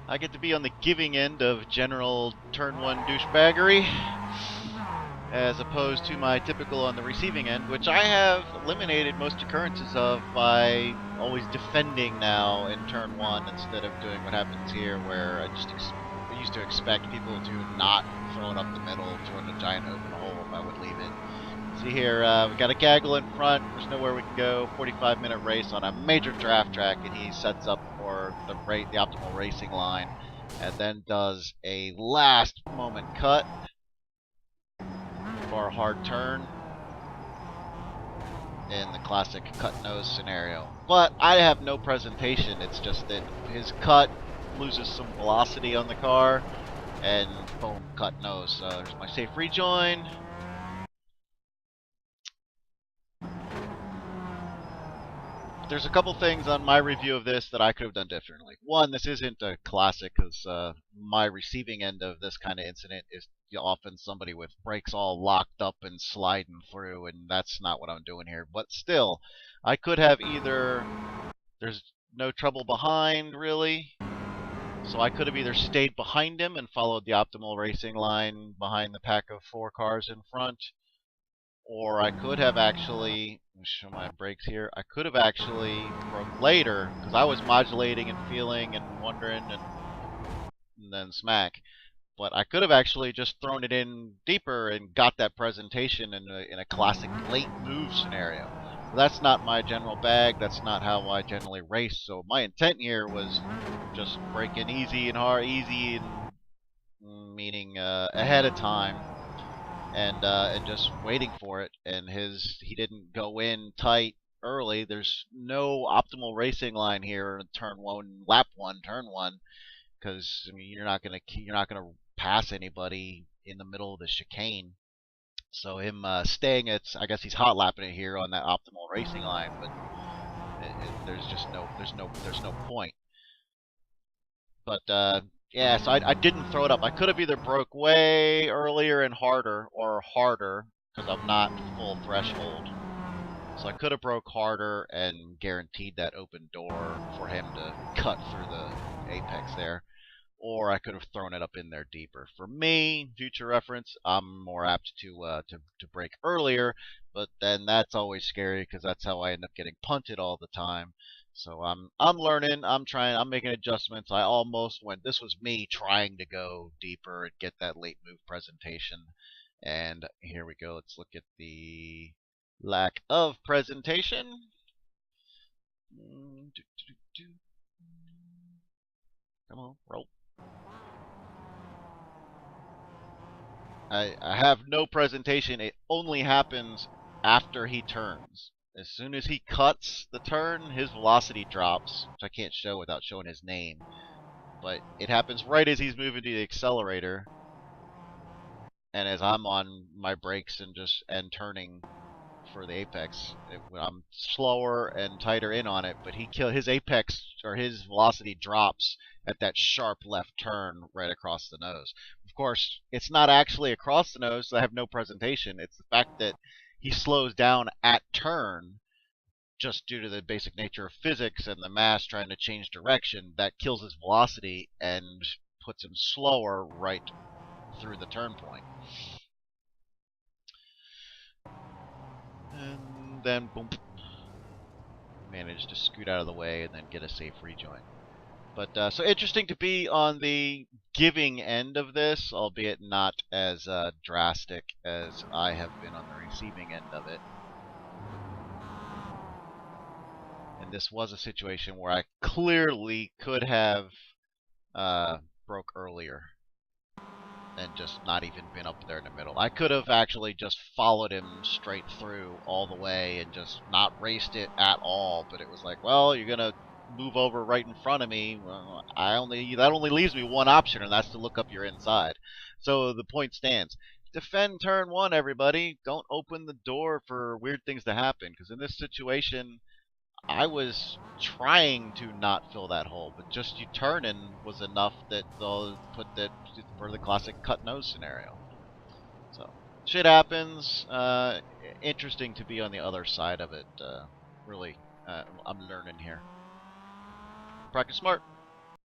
I get to be on the giving end of general turn 1 douchebaggery, as opposed to my typical on the receiving end, which I have eliminated most occurrences of by always defending now in turn 1 instead of doing what happens here, where I used to expect people to not throw it up the middle, throwing a giant open hole if I would leave it. See here, we got a gaggle in front. There's nowhere we can go. 45-minute race on a major draft track, and he sets up for the optimal racing line, and then does a last moment cut for a hard turn in the classic cut nose scenario. But I have no presentation. It's just that his cut loses some velocity on the car, and boom, cut nose. So there's my safe rejoin. There's a couple things on my review of this that I could have done differently. One, this isn't a classic because my receiving end of this kind of incident is often somebody with brakes all locked up and sliding through, and that's not what I'm doing here. But still, I could have either, there's no trouble behind really, so I could have either stayed behind him and followed the optimal racing line behind the pack of 4 cars in front, or I could have actually, let me show my brakes here, I could have actually broke later, because I was modulating and feeling and wondering, and then smack. But I could have actually just thrown it in deeper and got that presentation in a classic late move scenario. But that's not my general bag, that's not how I generally race, so my intent here was just braking easy and hard, easy and meaning ahead of time, and just waiting for it. And he didn't go in tight early. There's no optimal racing line here in turn 1, lap 1, turn 1, because I mean you're not gonna pass anybody in the middle of the chicane. So him staying at, I guess he's hot lapping it here on that optimal racing line, but there's just no point. But yeah, so I didn't throw it up. I could have either broke way earlier and harder, or harder, because I'm not full threshold. So I could have broke harder and guaranteed that open door for him to cut through the apex there. Or I could have thrown it up in there deeper. For me, future reference, I'm more apt to break earlier, but then that's always scary because that's how I end up getting punted all the time. So I'm learning, I'm making adjustments. I almost went, this was me trying to go deeper and get that late move presentation. And here we go. Let's look at the lack of presentation. Come on, roll. I have no presentation. It only happens after he turns. As soon as he cuts the turn, his velocity drops, which I can't show without showing his name. But it happens right as he's moving to the accelerator, and as I'm on my brakes and turning for the apex, I'm slower and tighter in on it. But his apex, or his velocity drops at that sharp left turn right across the nose. Of course, it's not actually across the nose, so I have no presentation. It's the fact that he slows down at turn just due to the basic nature of physics and the mass trying to change direction that kills his velocity and puts him slower right through the turn point. And then boom, managed to scoot out of the way and then get a safe rejoin. But so interesting to be on the giving end of this, albeit not as drastic as I have been on the receiving end of it. And this was a situation where I clearly could have broke earlier and just not even been up there in the middle. I could have actually just followed him straight through all the way and just not raced it at all. But it was like, well, you're gonna move over right in front of me. Well, that only leaves me one option, and that's to look up your inside. So the point stands. Defend turn 1, everybody. Don't open the door for weird things to happen, because in this situation, I was trying to not fill that hole, but just you turning was enough that they'll put that for the classic cut nose scenario. So shit happens. Interesting to be on the other side of it. Really, I'm learning here. Practice smart.